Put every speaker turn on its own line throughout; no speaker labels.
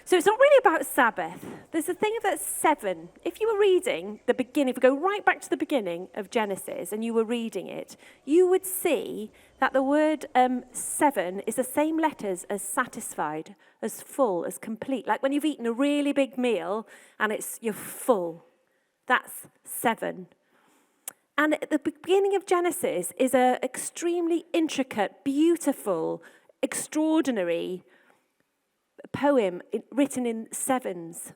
So it's not really about Sabbath. There's a thing that's 7. If you were reading the beginning, if we go right back to the beginning of Genesis and you were reading it, you would see that the word 7 is the same letters as satisfied, as full, as complete. Like when you've eaten a really big meal and you're full. That's 7. And at the beginning of Genesis is an extremely intricate, beautiful, extraordinary poem written in 7s.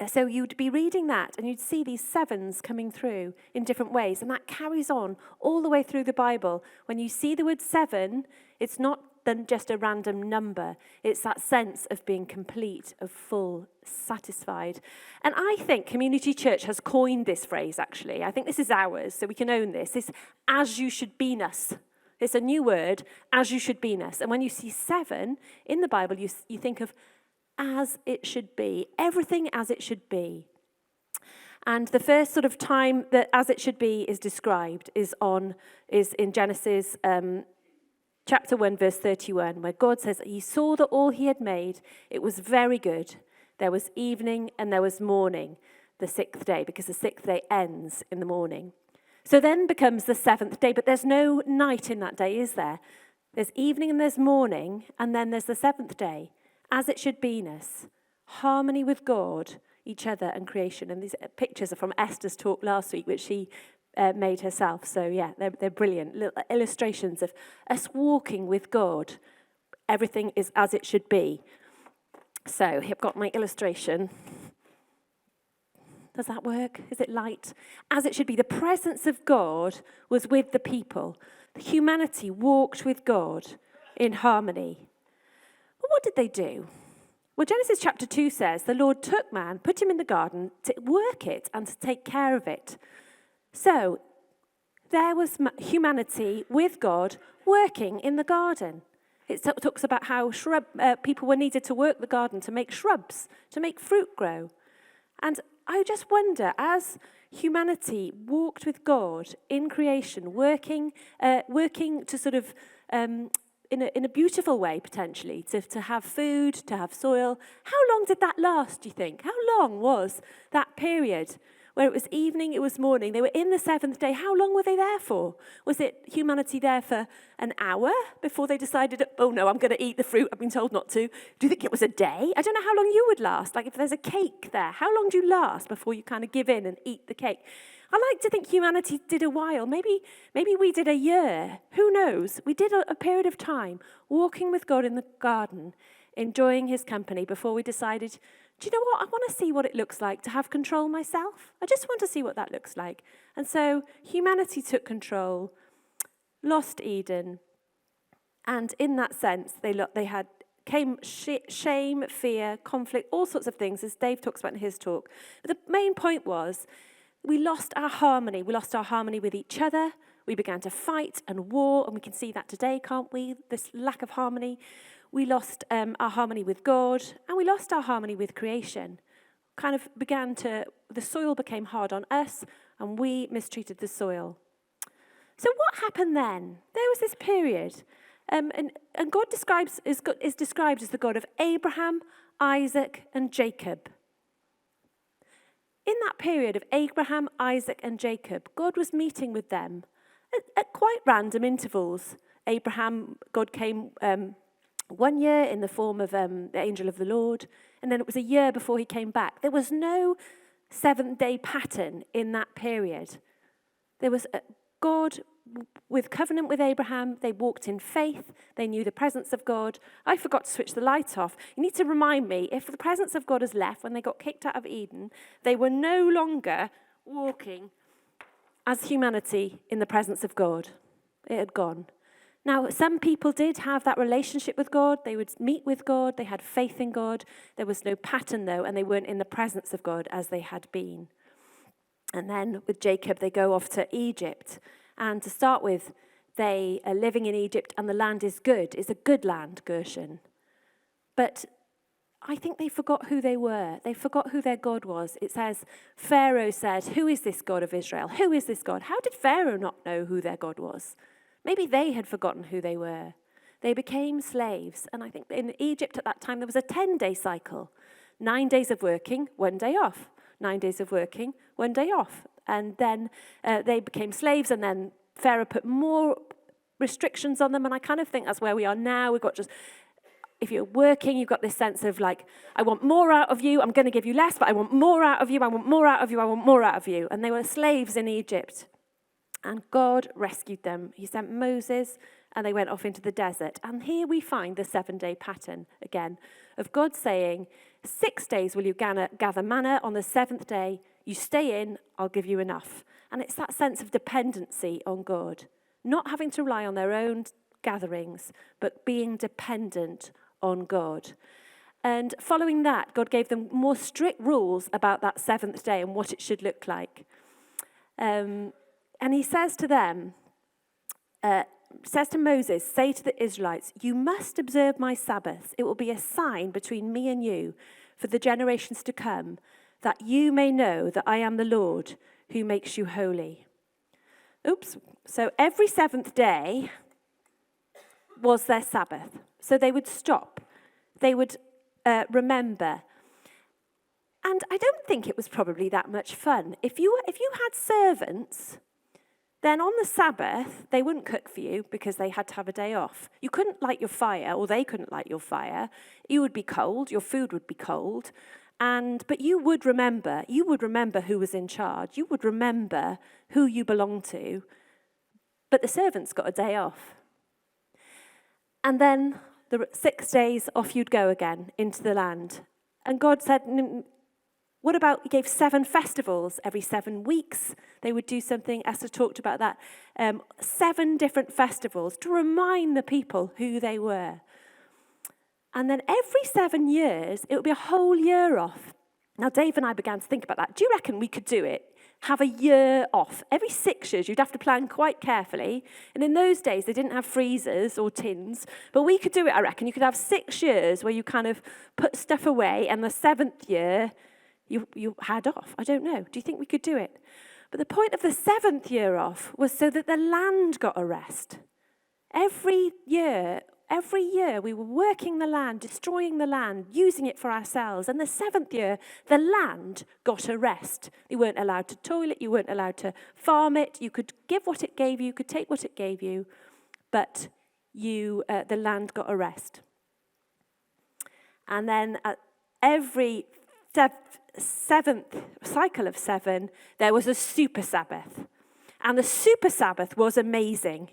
So you'd be reading that and you'd see these 7s coming through in different ways. And that carries on all the way through the Bible. When you see the word 7, it's not then just a random number. It's that sense of being complete, of full, satisfied. And I think Community Church has coined this phrase, actually. I think this is ours, so we can own this. It's as you should be-ness. It's a new word, as you should be-ness. And when you see 7 in the Bible, you think of as it should be, everything as it should be. And the first sort of time that as it should be is described is in Genesis chapter 1, verse 31, where God says he saw that all he had made, it was very good. There was evening and there was morning, the 6th day, because the 6th day ends in the morning. So then becomes the 7th day, but there's no night in that day, is there? There's evening and there's morning, and then there's the 7th day. As it should be-ness, harmony with God, each other, and creation. And these pictures are from Esther's talk last week, which she made herself. So yeah, they're brilliant. Little illustrations of us walking with God. Everything is as it should be. So I've got my illustration. Does that work? Is it light? As it should be. The presence of God was with the people. Humanity walked with God in harmony. But what did they do? Well, Genesis chapter 2 says, the Lord took man, put him in the garden to work it and to take care of it. So there was humanity with God working in the garden. It talks about how people were needed to work the garden to make shrubs, to make fruit grow. And I just wonder, as humanity walked with God in creation, working to sort of, in a beautiful way, potentially, to have food, to have soil, how long did that last, do you think? How long was that period where it was evening, it was morning? They were in the 7th day. How long were they there for? Was it humanity there for an hour before they decided, oh no, I'm going to eat the fruit I've been told not to? Do you think it was a day? I don't know how long you would last. Like if there's a cake there, how long do you last before you kind of give in and eat the cake? I like to think humanity did a while. Maybe we did a year. Who knows? We did a period of time walking with God in the garden, enjoying his company before we decided, do you know what? I want to see what it looks like to have control myself. I just want to see what that looks like. And so humanity took control, lost Eden, and in that sense, came shame, fear, conflict, all sorts of things, as Dave talks about in his talk. But the main point was we lost our harmony. We lost our harmony with each other. We began to fight and war, and we can see that today, can't we? This lack of harmony. We lost our harmony with God, and we lost our harmony with creation. The soil became hard on us, and we mistreated the soil. So what happened then? There was this period, and God is described as the God of Abraham, Isaac, and Jacob. In that period of Abraham, Isaac, and Jacob, God was meeting with them at quite random intervals. God came 1 year in the form of the angel of the Lord, and then it was a year before he came back. There was no 7th-day pattern in that period. There was God with covenant with Abraham. They walked in faith. They knew the presence of God. I forgot to switch the light off. You need to remind me, if the presence of God has left when they got kicked out of Eden, they were no longer walking as humanity in the presence of God. It had gone. Now, some people did have that relationship with God. They would meet with God. They had faith in God. There was no pattern, though, and they weren't in the presence of God as they had been. And then with Jacob, they go off to Egypt. And to start with, they are living in Egypt, and the land is good. It's a good land, Goshen. But I think they forgot who they were. They forgot who their God was. It says, Pharaoh said, "Who is this God of Israel? Who is this God?" How did Pharaoh not know who their God was? Maybe they had forgotten who they were. They became slaves. And I think in Egypt at that time, there was a 10-day cycle. 9 days of working, 1 day off. 9 days of working, 1 day off. And then they became slaves, and then Pharaoh put more restrictions on them, and I kind of think that's where we are now. We've got just, if you're working, you've got this sense of like, I want more out of you, I'm going to give you less, but I want more out of you, I want more out of you, I want more out of you. And they were slaves in Egypt. And God rescued them. He sent Moses, and they went off into the desert. And here we find the 7-day pattern again of God saying, 6 days will you gather manna, on the 7th day, you stay in, I'll give you enough. And it's that sense of dependency on God, not having to rely on their own gatherings, but being dependent on God. And following that, God gave them more strict rules about that 7th day and what it should look like. And he says to them, says to Moses, say to the Israelites, you must observe my Sabbaths. It will be a sign between me and you for the generations to come, that you may know that I am the Lord who makes you holy. So every 7th day was their Sabbath. So they would stop. They would remember. And I don't think it was probably that much fun. If you had servants, then on the Sabbath, they wouldn't cook for you because they had to have a day off. You couldn't light your fire, or they couldn't light your fire. You would be cold, your food would be cold. But you would remember who was in charge. You would remember who you belonged to. But the servants got a day off. And then the 6 days, off you'd go again into the land. And God said, what about, he gave 7 festivals every 7 weeks. They would do something, Esther talked about that. 7 different festivals to remind the people who they were. And then every 7 years, it would be a whole year off. Now, Dave and I began to think about that. Do you reckon we could do it? Have a year off. Every 6 years, you'd have to plan quite carefully. And in those days, they didn't have freezers or tins. But we could do it, I reckon. You could have 6 years where you kind of put stuff away, and the 7th year, you had off. I don't know. Do you think we could do it? But the point of the 7th year off was so that the land got a rest. Every year we were working the land, destroying the land, using it for ourselves. And the 7th year, the land got a rest. You weren't allowed to toilet, you weren't allowed to farm it. You could give what it gave you, you could take what it gave you, but the land got a rest. And then at every 7th cycle of 7, there was a super Sabbath. And the super Sabbath was amazing.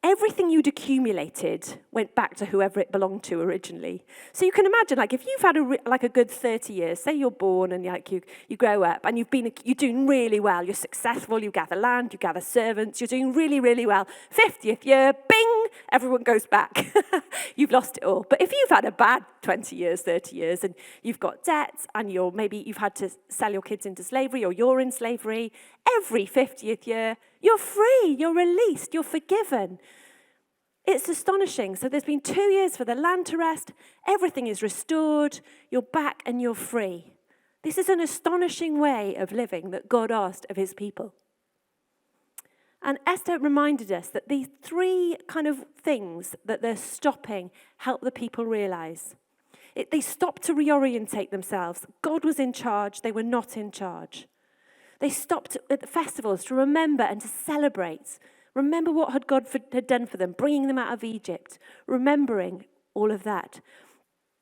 Everything you'd accumulated went back to whoever it belonged to originally. So you can imagine, like, if you've had a good 30 years, say you're born and you grow up and you're doing really well, you're successful, you gather land, you gather servants, you're doing really, really well. 50th year, bing, everyone goes back. You've lost it all. But if you've had a bad 20 years, 30 years, and you've got debts, and maybe you've had to sell your kids into slavery, or you're in slavery, every 50th year, you're free, you're released, you're forgiven. It's astonishing. So there's been 2 years for the land to rest. Everything is restored. You're back and you're free. This is an astonishing way of living that God asked of his people. And Esther reminded us that these 3 kind of things that they're stopping help the people realize. They stopped to reorientate themselves. God was in charge. They were not in charge. They stopped at the festivals to remember and to celebrate. Remember what God had done for them, bringing them out of Egypt, remembering all of that.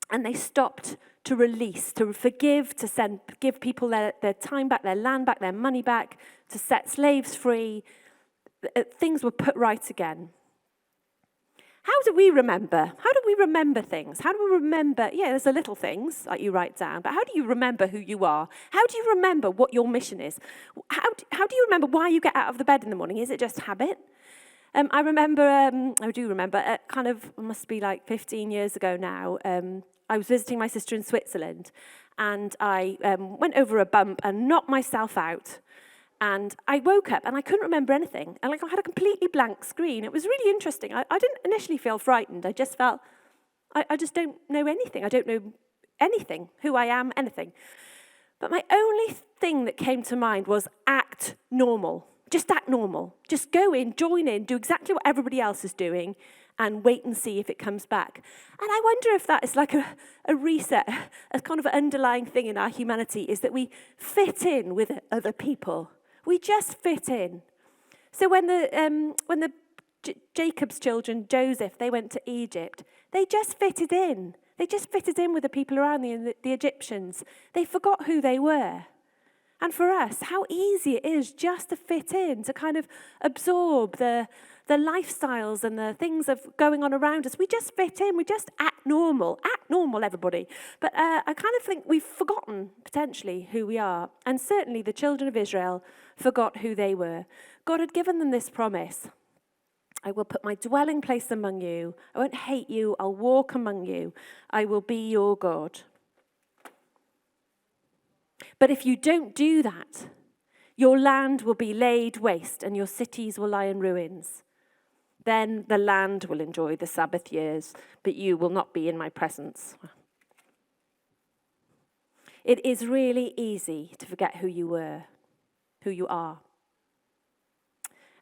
And they stopped to release, to forgive, to give people their time back, their land back, their money back, to set slaves free. Things were put right again. How do we remember? How do we remember things? How do we remember? Yeah, there's the little things like you write down, but how do you remember who you are? How do you remember what your mission is? How do you remember why you get out of the bed in the morning? Is it just habit? I do remember, it must be like 15 years ago now, I was visiting my sister in Switzerland, and I went over a bump and knocked myself out. And I woke up and I couldn't remember anything. And I had a completely blank screen. It was really interesting. I didn't initially feel frightened. I just felt, I just don't know anything. I don't know anything, who I am, anything. But my only thing that came to mind was act normal. Just act normal. Just go in, join in, do exactly what everybody else is doing, and wait and see if it comes back. And I wonder if that is like a reset, a kind of underlying thing in our humanity, is that we fit in with other people. We just fit in. So when the Jacob's children, Joseph, they went to Egypt, they just fitted in. They just fitted in with the people around the Egyptians. They forgot who they were. And for us, how easy it is just to fit in, to kind of absorb the lifestyles and the things of going on around us. We just fit in. We just act normal. Act normal, everybody. But I kind of think we've forgotten, potentially, who we are. And certainly the children of Israel forgot who they were. God had given them this promise. I will put my dwelling place among you. I won't hate you. I'll walk among you. I will be your God. But if you don't do that, your land will be laid waste and your cities will lie in ruins. Then the land will enjoy the Sabbath years, but you will not be in my presence. It is really easy to forget who you were, who you are.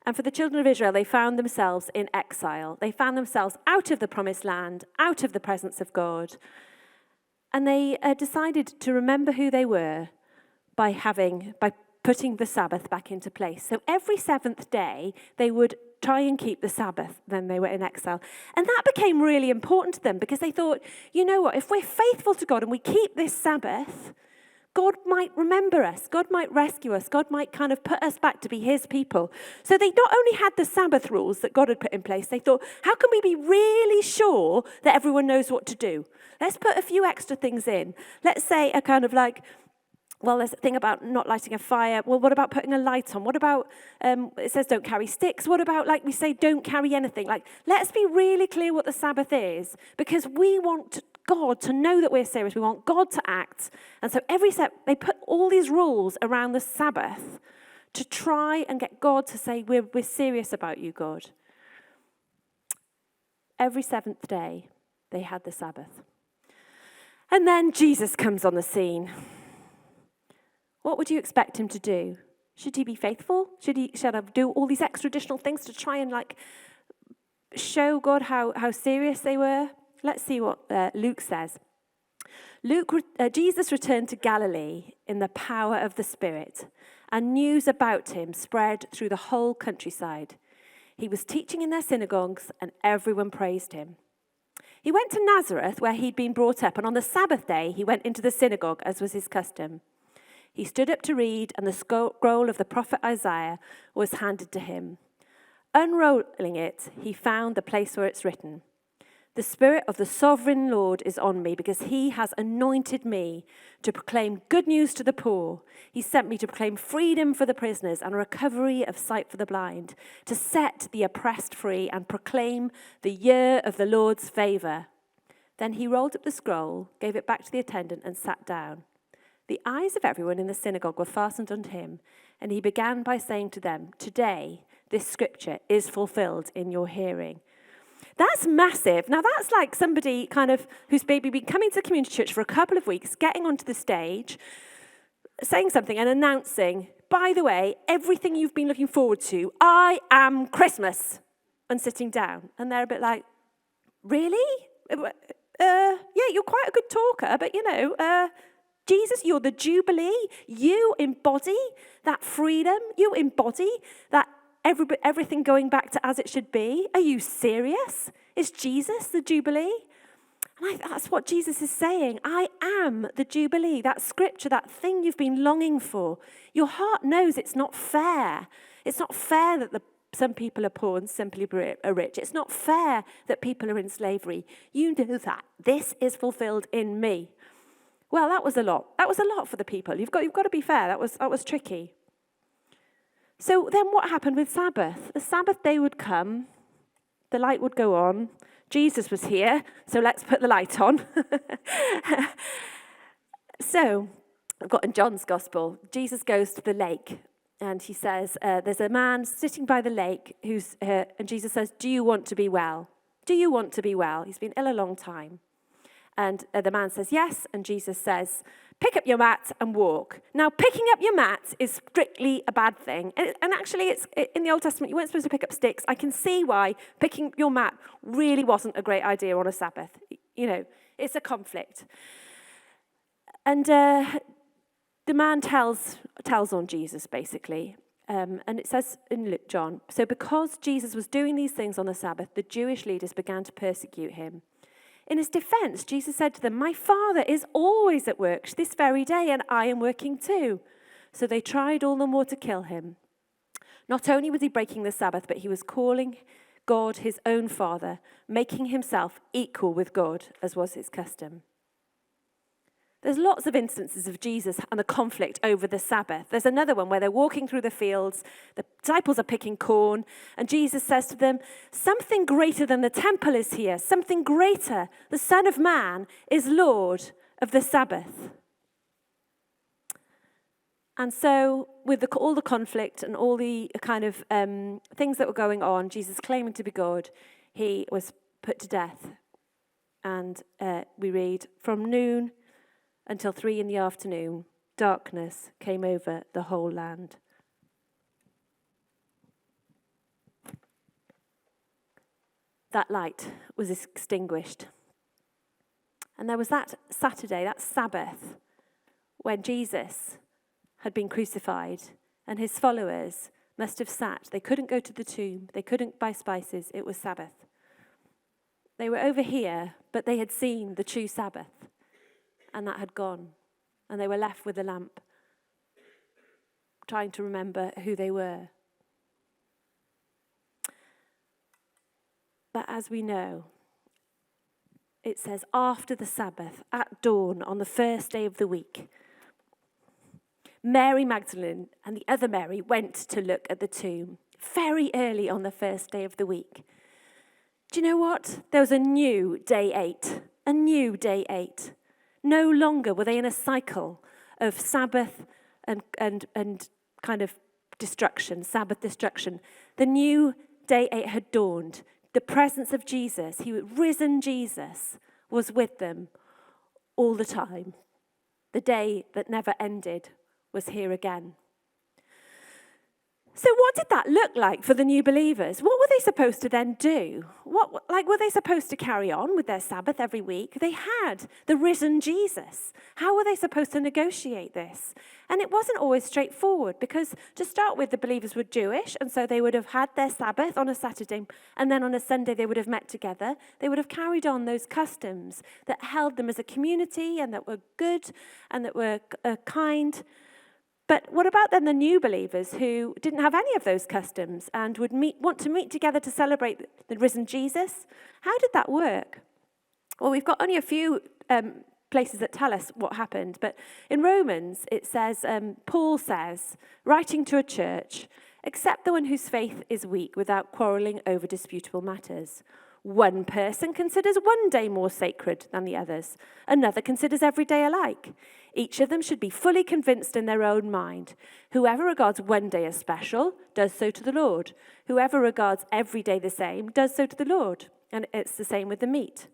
And for the children of Israel, they found themselves in exile. They found themselves out of the promised land, out of the presence of God. And they decided to remember who they were by putting the Sabbath back into place. So every seventh day, they would try and keep the Sabbath when they were in exile. And that became really important to them because they thought, you know what, if we're faithful to God and we keep this Sabbath, God might remember us. God might rescue us. God might kind of put us back to be his people. So they not only had the Sabbath rules that God had put in place, they thought, how can we be really sure that everyone knows what to do? Let's put a few extra things in. Let's say a kind of like, well, there's a thing about not lighting a fire. Well, what about putting a light on? What about, it says don't carry sticks. What about, like we say, don't carry anything? Like, let's be really clear what the Sabbath is, because we want God to know that we're serious. We want God to act. And so they put all these rules around the Sabbath to try and get God to say, we're serious about you, God. Every seventh day, they had the Sabbath. And then Jesus comes on the scene. What would you expect him to do? Should he be faithful? Should he do all these extra additional things to try and show God how serious they were? Let's see what Luke says. Jesus returned to Galilee in the power of the Spirit, and news about him spread through the whole countryside. He was teaching in their synagogues, and everyone praised him. He went to Nazareth, where he'd been brought up, and on the Sabbath day he went into the synagogue, as was his custom. He stood up to read, and the scroll of the prophet Isaiah was handed to him. Unrolling it, he found the place where it's written, "The Spirit of the Sovereign Lord is on me, because he has anointed me to proclaim good news to the poor. He sent me to proclaim freedom for the prisoners and recovery of sight for the blind, to set the oppressed free and proclaim the year of the Lord's favor." Then he rolled up the scroll, gave it back to the attendant, and sat down. The eyes of everyone in the synagogue were fastened on him, and he began by saying to them, "Today, this scripture is fulfilled in your hearing." That's massive. Now, that's like somebody kind of who's maybe been coming to the community church for a couple of weeks, getting onto the stage, saying something and announcing, by the way, everything you've been looking forward to, I am Christmas, and sitting down. And they're a bit like, really? Yeah, you're quite a good talker, but Jesus, you're the Jubilee. You embody that freedom. You embody that everything going back to as it should be. Are you serious? Is Jesus the Jubilee? And that's what Jesus is saying. I am the Jubilee. That scripture, that thing you've been longing for. Your heart knows it's not fair. It's not fair that some people are poor and some people are rich. It's not fair that people are in slavery. You know that. This is fulfilled in me. Well, that was a lot. That was a lot for the people. You've got to be fair. That was tricky. So then what happened with Sabbath? The Sabbath day would come. The light would go on. Jesus was here, so let's put the light on. So I've got in John's Gospel, Jesus goes to the lake, and he says, there's a man sitting by the lake, and Jesus says, "Do you want to be well? Do you want to be well?" He's been ill a long time. And the man says yes, and Jesus says, pick up your mat and walk. Now, picking up your mat is strictly a bad thing. And actually, it's in the Old Testament, you weren't supposed to pick up sticks. I can see why picking up your mat really wasn't a great idea on a Sabbath. You know, it's a conflict. And the man tells on Jesus, basically. And it says in John, so because Jesus was doing these things on the Sabbath, the Jewish leaders began to persecute him. In his defense, Jesus said to them, my Father is always at work this very day, and I am working too. So they tried all the more to kill him. Not only was he breaking the Sabbath, but he was calling God his own Father, making himself equal with God, as was his custom. There's lots of instances of Jesus and the conflict over the Sabbath. There's another one where they're walking through the fields, the disciples are picking corn, and Jesus says to them, something greater than the temple is here, something greater. The Son of Man is Lord of the Sabbath. And so with all the conflict and all the kind of things that were going on, Jesus claiming to be God, he was put to death. And we read, from noon until 3 p.m, darkness came over the whole land. That light was extinguished. And there was that Saturday, that Sabbath, when Jesus had been crucified and his followers must have sat. They couldn't go to the tomb. They couldn't buy spices. It was Sabbath. They were over here, but they had seen the true Sabbath. And that had gone. And they were left with a lamp, trying to remember who they were. But as we know, it says, after the Sabbath, at dawn, on the first day of the week, Mary Magdalene and the other Mary went to look at the tomb very early on the first day of the week. Do you know what? There was a new day 8. A new day 8. No longer were they in a cycle of Sabbath and kind of destruction, Sabbath destruction. The new day 8 had dawned. The presence of Jesus, risen Jesus, was with them all the time. The day that never ended was here again. So what did that look like for the new believers? What were they supposed to then do? Were they supposed to carry on with their Sabbath every week? They had the risen Jesus. How were they supposed to negotiate this? And it wasn't always straightforward because, to start with, the believers were Jewish, and so they would have had their Sabbath on a Saturday, and then on a Sunday they would have met together. They would have carried on those customs that held them as a community and that were good and that were kind. But what about then the new believers who didn't have any of those customs and would want to meet together to celebrate the risen Jesus? How did that work? Well, we've got only a few places that tell us what happened. But in Romans, it says, Paul says, writing to a church, accept the one whose faith is weak without quarrelling over disputable matters. One person considers one day more sacred than the others. Another considers every day alike. Each of them should be fully convinced in their own mind. Whoever regards one day as special does so to the Lord. Whoever regards every day the same does so to the Lord. And it's the same with the meat.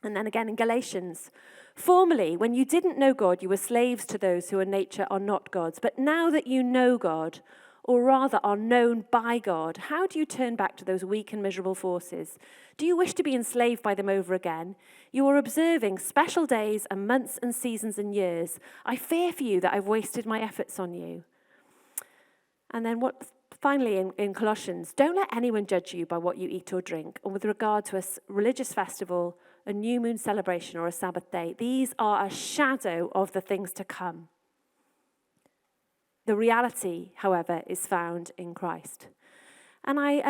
And then again in Galatians, formerly, when you didn't know God, you were slaves to those who in nature are not God's. But now that you know God, or rather are known by God, how do you turn back to those weak and miserable forces? Do you wish to be enslaved by them over again? You are observing special days and months and seasons and years. I fear for you that I've wasted my efforts on you. And then finally in Colossians, don't let anyone judge you by what you eat or drink, or with regard to a religious festival, a new moon celebration, or a Sabbath day. These are a shadow of the things to come. The reality, however, is found in Christ. And I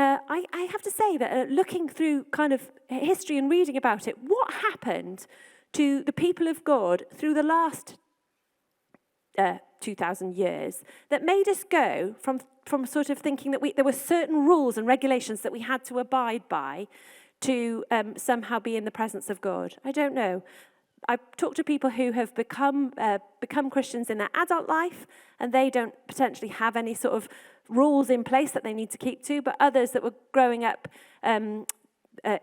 have to say that looking through kind of history and reading about it, what happened to the people of God through the last 2,000 years that made us go from sort of thinking that there were certain rules and regulations that we had to abide by to somehow be in the presence of God? I don't know. I've talked to people who have become Christians in their adult life, and they don't potentially have any sort of rules in place that they need to keep to, but others that were growing up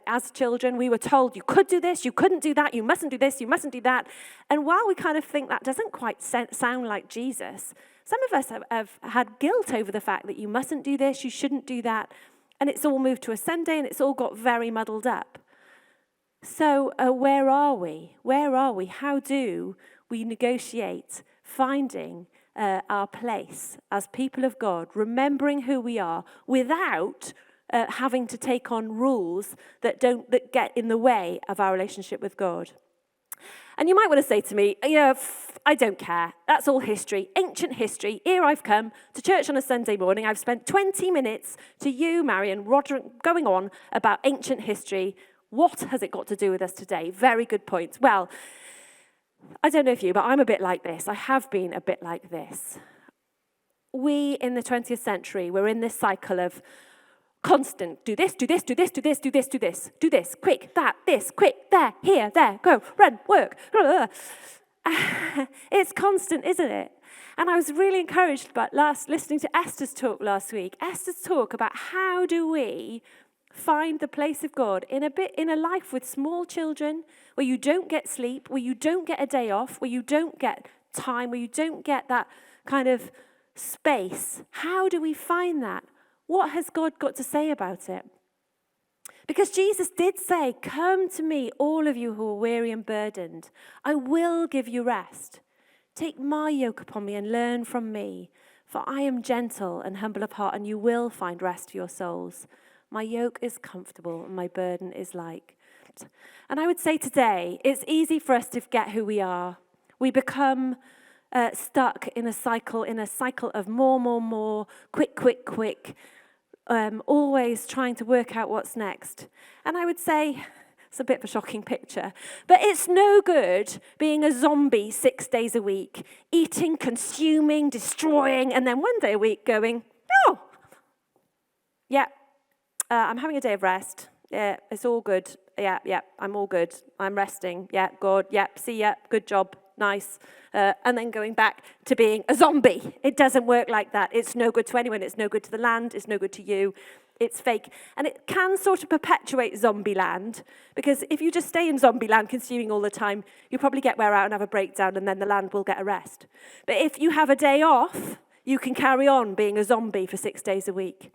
As children, we were told you could do this, you couldn't do that, you mustn't do this, you mustn't do that. And while we kind of think that doesn't quite sound like Jesus, some of us have had guilt over the fact that you mustn't do this, you shouldn't do that. And it's all moved to a Sunday and it's all got very muddled up. So where are we? Where are we? How do we negotiate finding our place as people of God, remembering who we are without having to take on rules that get in the way of our relationship with God? And you might want to say to me, I don't care. That's all history, ancient history. Here I've come to church on a Sunday morning. I've spent 20 minutes to you, Marion Roderick, going on about ancient history. What has it got to do with us today? Very good point. Well, I don't know if you, but I'm a bit like this. I have been a bit like this. We in the 20th century, we're in this cycle of constant, do this, do this, do this, do this, do this, do this, do this, quick, that, this, quick, there, here, there, go, run, work. It's constant, isn't it? And I was really encouraged by listening to Esther's talk last week. Esther's talk about how do we find the place of God in a life with small children, where you don't get sleep, where you don't get a day off, where you don't get time, where you don't get that kind of space. How do we find that? What has God got to say about it? Because Jesus did say, come to me, all of you who are weary and burdened. I will give you rest. Take my yoke upon me and learn from me, for I am gentle and humble of heart, and you will find rest for your souls. My yoke is comfortable and my burden is light. And I would say today, it's easy for us to forget who we are. We become stuck in a cycle of more, quick, always trying to work out what's next. And I would say, it's a bit of a shocking picture, but it's no good being a zombie 6 days a week, eating, consuming, destroying, and then one day a week going, oh, yeah, I'm having a day of rest. Yeah, it's all good. Yeah, I'm all good. I'm resting. Yeah, God. Yeah, see ya. Good job. Nice. And then going back to being a zombie. It doesn't work like that. It's no good to anyone. It's no good to the land. It's no good to you. It's fake. And it can sort of perpetuate zombie land, because if you just stay in zombie land consuming all the time, you'll probably get wear out and have a breakdown, and then the land will get a rest. But if you have a day off, you can carry on being a zombie for 6 days a week.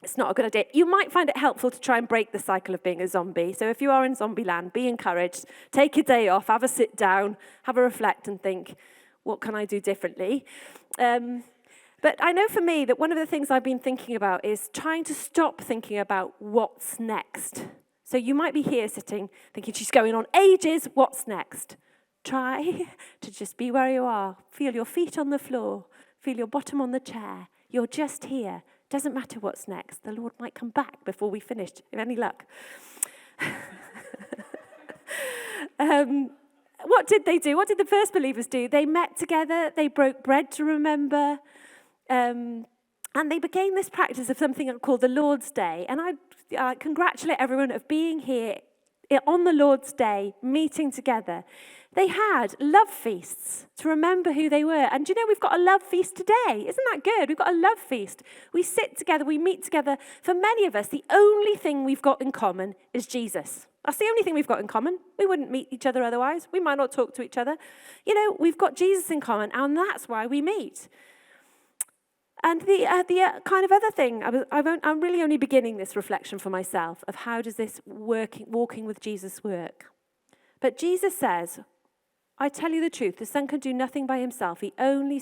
It's not a good idea. You might find it helpful to try and break the cycle of being a zombie. So if you are in zombie land, be encouraged. Take a day off, have a sit down, have a reflect and think, what can I do differently? But I know for me that one of the things I've been thinking about is trying to stop thinking about what's next. So you might be here sitting thinking, she's going on ages, what's next? Try to just be where you are. Feel your feet on the floor. Feel your bottom on the chair. You're just here. Doesn't matter what's next. The Lord might come back before we finished, if any luck. What did they do? What did the first believers do? They met together. They broke bread to remember. And they began this practice of something called the Lord's Day. And I congratulate everyone of being here on the Lord's Day, meeting together. They had love feasts to remember who they were. And do you know, we've got a love feast today. Isn't that good? We've got a love feast. We sit together, we meet together. For many of us, the only thing we've got in common is Jesus. That's the only thing we've got in common. We wouldn't meet each other otherwise. We might not talk to each other. You know, we've got Jesus in common, and that's why we meet. And the kind of other thing, I'm really only beginning this reflection for myself of how does this walking with Jesus work. But Jesus says, I tell you the truth, the Son can do nothing by himself. He only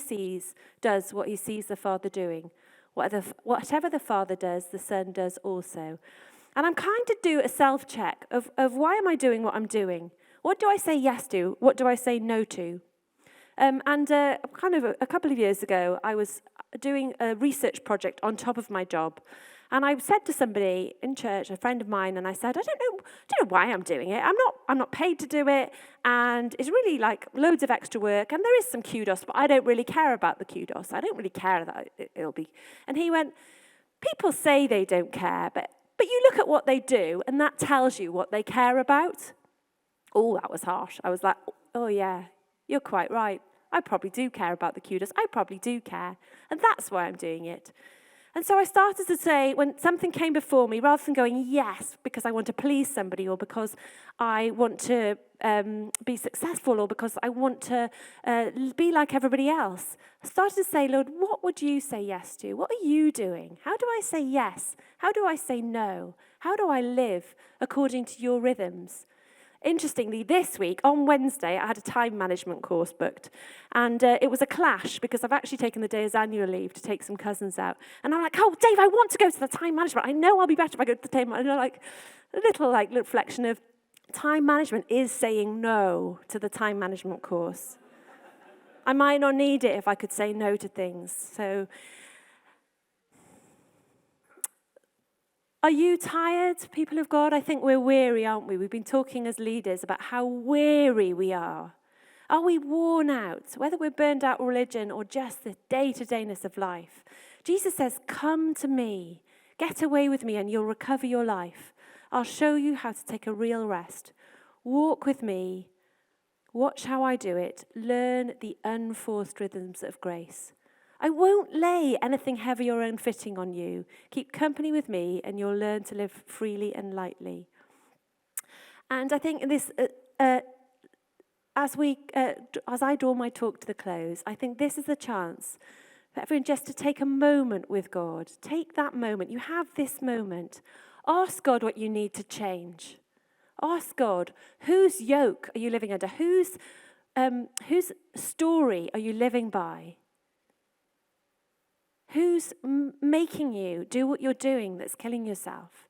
does what he sees the Father doing. Whatever the Father does, the Son does also. And I'm kind of do a self-check of why am I doing what I'm doing? What do I say yes to? What do I say no to? Kind of a couple of years ago, I was doing a research project on top of my job. And I said to somebody in church, a friend of mine, and I said, I don't know why I'm doing it. I'm not paid to do it, and it's really like loads of extra work, and there is some kudos, but I don't really care about the kudos. I don't really care that it'll be. And he went, people say they don't care, but you look at what they do, and that tells you what they care about. Oh, that was harsh. I was like, oh yeah, you're quite right. I probably do care about the kudos. I probably do care, and that's why I'm doing it. And so I started to say, when something came before me, rather than going yes because I want to please somebody or because I want to be successful or because I want to be like everybody else, I started to say, Lord, what would you say yes to? What are you doing? How do I say yes? How do I say no? How do I live according to your rhythms? Interestingly, this week, on Wednesday, I had a time management course booked. And it was a clash because I've actually taken the day as annual leave to take some cousins out. And I'm like, oh, Dave, I want to go to the time management. I know I'll be better if I go to the time management. Like, a little reflection of time management is saying no to the time management course. I might not need it if I could say no to things. So, are you tired, people of God? I think we're weary, aren't we? We've been talking as leaders about how weary we are. Are we worn out? Whether we're burned out religion or just the day-to-dayness of life. Jesus says, come to me. Get away with me and you'll recover your life. I'll show you how to take a real rest. Walk with me. Watch how I do it. Learn the unforced rhythms of grace. I won't lay anything heavy or unfitting on you. Keep company with me and you'll learn to live freely and lightly. And I think this, as I draw my talk to the close, I think this is the chance for everyone just to take a moment with God. Take that moment. You have this moment. Ask God what you need to change. Ask God, whose yoke are you living under? Whose story are you living by? Who's making you do what you're doing that's killing yourself?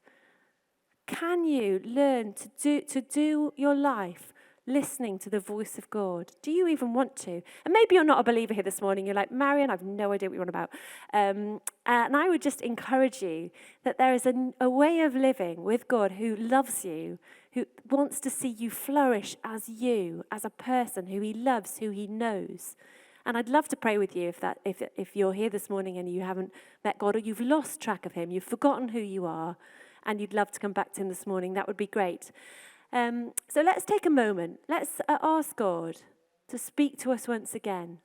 Can you learn to do your life listening to the voice of God? Do you even want to? And maybe you're not a believer here this morning. You're like, Marion, I have no idea what you're on about. And I would just encourage you that there is a way of living with God who loves you, who wants to see you flourish as you, as a person who he loves, who he knows. And I'd love to pray with you if you're here this morning and you haven't met God or you've lost track of him, you've forgotten who you are, and you'd love to come back to him this morning. That would be great. So let's take a moment. Let's ask God to speak to us once again.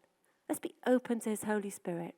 Let's be open to his Holy Spirit.